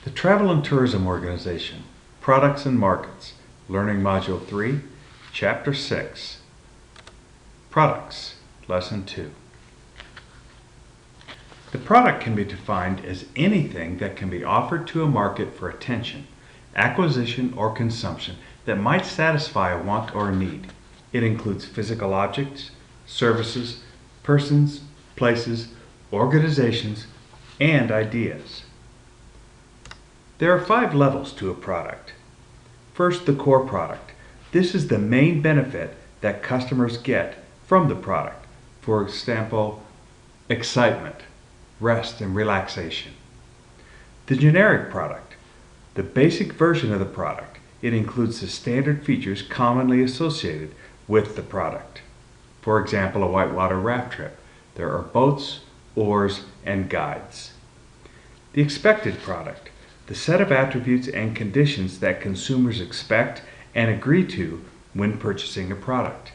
The Travel and Tourism Organization, Products and Markets, Learning Module 3, Chapter 6, Products, Lesson 2. The product can be defined as anything that can be offered to a market for attention, acquisition, or consumption that might satisfy a want or a need. It includes physical objects, services, persons, places, organizations, and ideas. There are 5 levels to a product. First, the core product. This is the main benefit that customers get from the product. For example, excitement, rest, and relaxation. The generic product. The basic version of the product. It includes the standard features commonly associated with the product. For example, a whitewater raft trip. There are boats, oars, and guides. The expected product. The set of attributes and conditions that consumers expect and agree to when purchasing a product.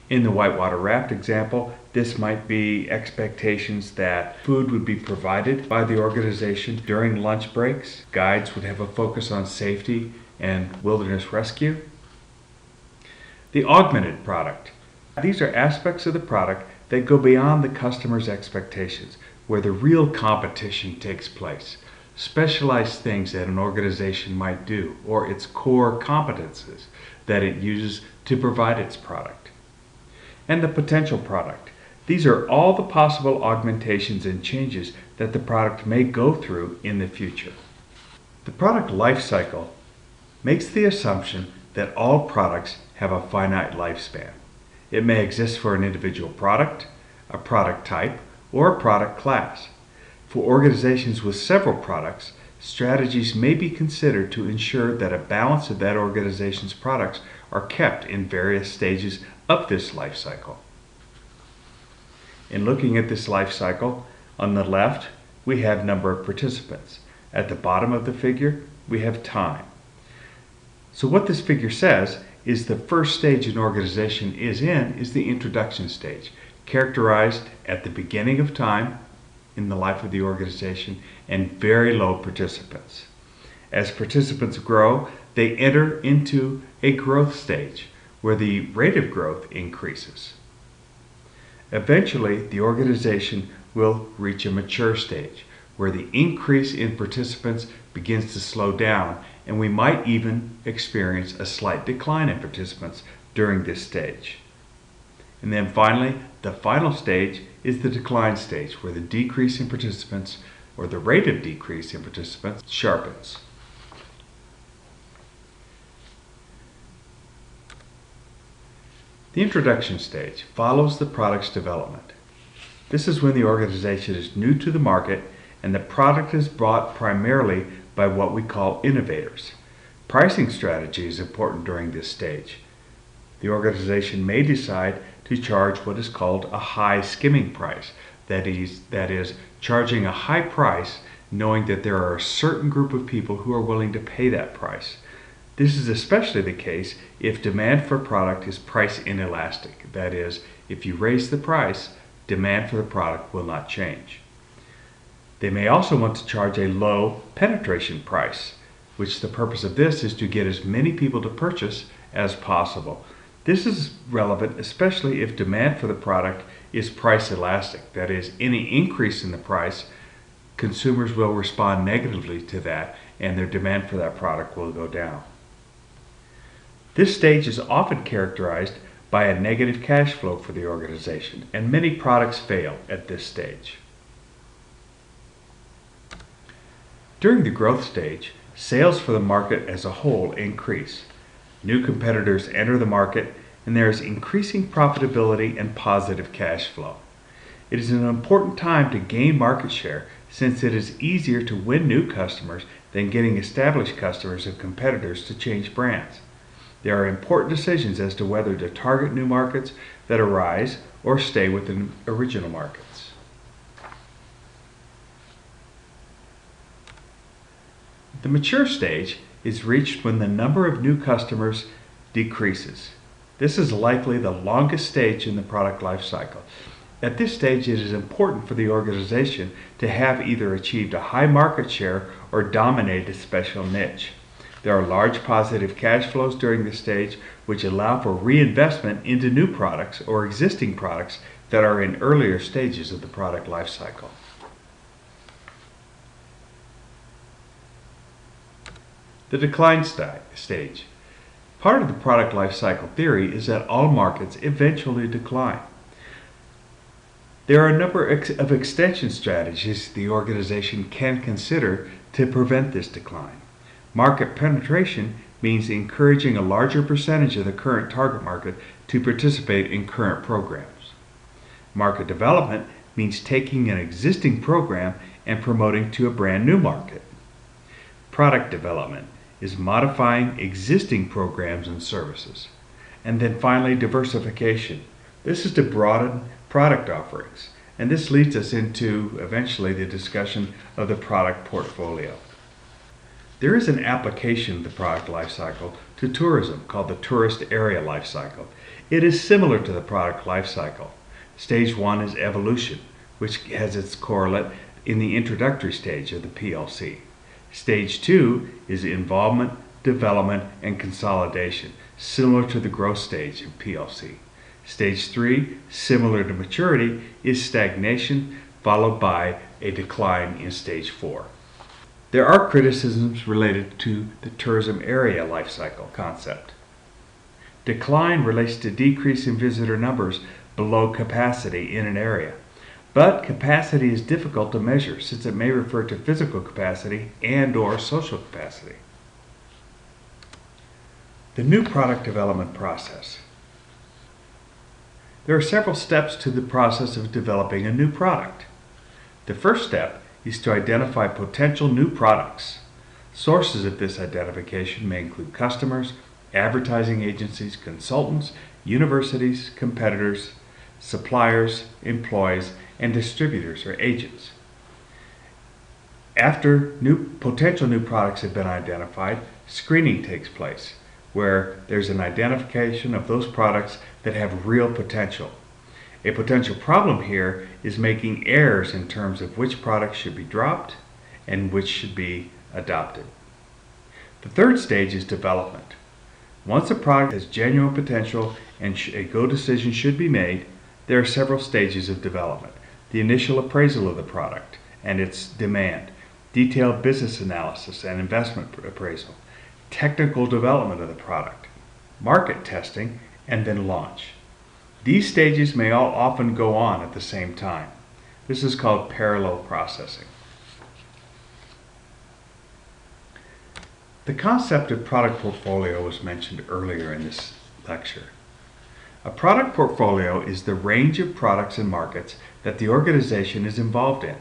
In the whitewater raft example, this might be expectations that food would be provided by the organization during lunch breaks. Guides would have a focus on safety and wilderness rescue. The augmented product. These are aspects of the product that go beyond the customer's expectations, where the real competition takes place. Specialized things that an organization might do, or its core competences that it uses to provide its product. And the potential product. These are all the possible augmentations and changes that the product may go through in the future. The product life cycle makes the assumption that all products have a finite lifespan. It may exist for an individual product, a product type, or a product class. For organizations with several products, strategies may be considered to ensure that a balance of that organization's products are kept in various stages of this life cycle. In looking at this life cycle, on the left, we have number of participants. At the bottom of the figure, we have time. So what this figure says is the first stage an organization is in is the introduction stage, characterized at the beginning of time in the life of the organization and very low participants. As participants grow, they enter into a growth stage where the rate of growth increases. Eventually, the organization will reach a mature stage where the increase in participants begins to slow down, and we might even experience a slight decline in participants during this stage. And then finally, the final stage is the decline stage, where the decrease in participants, or the rate of decrease in participants, sharpens. The introduction stage follows the product's development. This is when the organization is new to the market and the product is bought primarily by what we call innovators. Pricing strategy is important during this stage. The organization may decide to charge what is called a high skimming price. That is, charging a high price knowing that there are a certain group of people who are willing to pay that price. This is especially the case if demand for a product is price inelastic. That is, if you raise the price, demand for the product will not change. They may also want to charge a low penetration price, which the purpose of this is to get as many people to purchase as possible. This is relevant especially if demand for the product is price elastic. That is, any increase in the price, consumers will respond negatively to that and their demand for that product will go down. This stage is often characterized by a negative cash flow for the organization, and many products fail at this stage. During the growth stage, sales for the market as a whole increase. New competitors enter the market, and there is increasing profitability and positive cash flow. It is an important time to gain market share since it is easier to win new customers than getting established customers and competitors to change brands. There are important decisions as to whether to target new markets that arise or stay within original markets. The mature stage is reached when the number of new customers decreases. This is likely the longest stage in the product life cycle. At this stage, it is important for the organization to have either achieved a high market share or dominated a special niche. There are large positive cash flows during this stage, which allow for reinvestment into new products or existing products that are in earlier stages of the product life cycle. The decline stage. Part of the product life cycle theory is that all markets eventually decline. There are a number of extension strategies the organization can consider to prevent this decline. Market penetration means encouraging a larger percentage of the current target market to participate in current programs. Market development means taking an existing program and promoting to a brand new market. Product development is modifying existing programs and services. And then finally, diversification. This is to broaden product offerings, and this leads us into eventually the discussion of the product portfolio. There is an application of the product life cycle to tourism called the tourist area life cycle. It is similar to the product life cycle. Stage 1 is evolution, which has its correlate in the introductory stage of the PLC. Stage 2 is involvement, development, and consolidation, similar to the growth stage of PLC. Stage 3, similar to maturity, is stagnation, followed by a decline in stage 4. There are criticisms related to the tourism area life cycle concept. Decline relates to decrease in visitor numbers below capacity in an area. But capacity is difficult to measure since it may refer to physical capacity and/or social capacity. The new product development process. There are several steps to the process of developing a new product. The first step is to identify potential new products. Sources of this identification may include customers, advertising agencies, consultants, universities, competitors, suppliers, employees, and distributors or agents. After potential new products have been identified, screening takes place, where there's an identification of those products that have real potential. A potential problem here is making errors in terms of which products should be dropped and which should be adopted. The third stage is development. Once a product has genuine potential and a go decision should be made, there are several stages of development. The initial appraisal of the product and its demand, detailed business analysis and investment appraisal, technical development of the product, market testing, and then launch. These stages may all often go on at the same time. This is called parallel processing. The concept of product portfolio was mentioned earlier in this lecture. A product portfolio is the range of products and markets that the organization is involved in.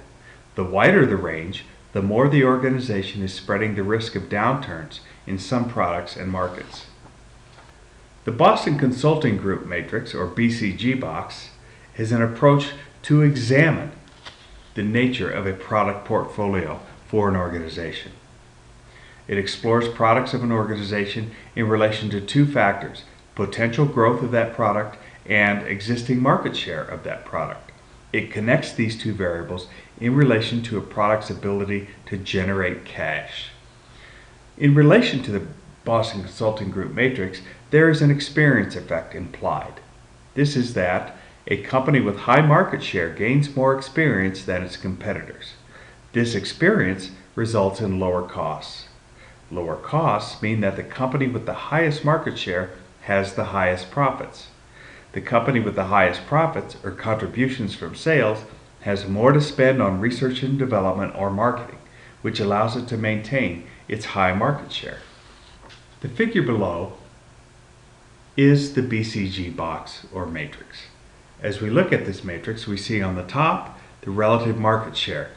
The wider the range, the more the organization is spreading the risk of downturns in some products and markets. The Boston Consulting Group matrix, or BCG box, is an approach to examine the nature of a product portfolio for an organization. It explores products of an organization in relation to two factors: potential growth of that product and existing market share of that product. It connects these two variables in relation to a product's ability to generate cash. In relation to the Boston Consulting Group matrix, there is an experience effect implied. This is that a company with high market share gains more experience than its competitors. This experience results in lower costs. Lower costs mean that the company with the highest market share has the highest profits. The company with the highest profits or contributions from sales has more to spend on research and development or marketing, which allows it to maintain its high market share. The figure below is the BCG box or matrix. As we look at this matrix, we see on the top the relative market share,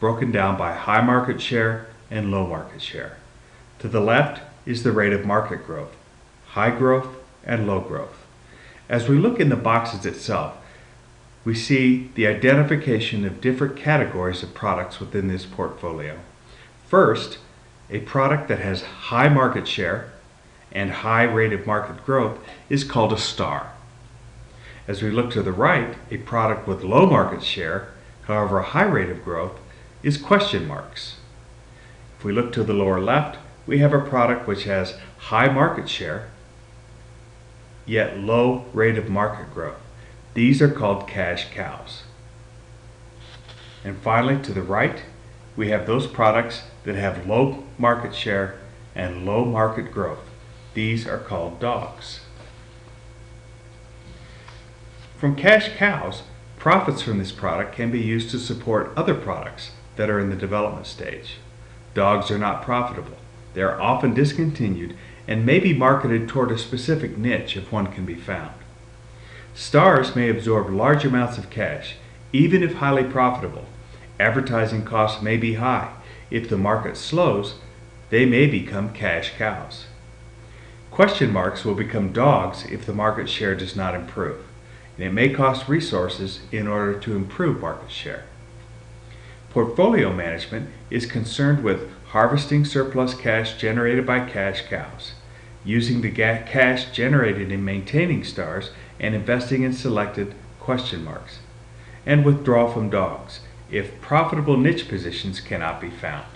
broken down by high market share and low market share. To the left is the rate of market growth, high growth and low growth. As we look in the boxes itself, we see the identification of different categories of products within this portfolio. First, a product that has high market share and high rate of market growth is called a star. As we look to the right, a product with low market share, however a high rate of growth, is question marks. If we look to the lower left, we have a product which has high market share, yet low rate of market growth. These are called cash cows. And finally, to the right, we have those products that have low market share and low market growth. These are called dogs. From cash cows, profits from this product can be used to support other products that are in the development stage. Dogs are not profitable. They are often discontinued and may be marketed toward a specific niche if one can be found. Stars may absorb large amounts of cash, even if highly profitable. Advertising costs may be high. If the market slows, they may become cash cows. Question marks will become dogs if the market share does not improve, and it may cost resources in order to improve market share. Portfolio management is concerned with harvesting surplus cash generated by cash cows, using the cash generated in maintaining stars and investing in selected question marks, and withdrawal from dogs if profitable niche positions cannot be found.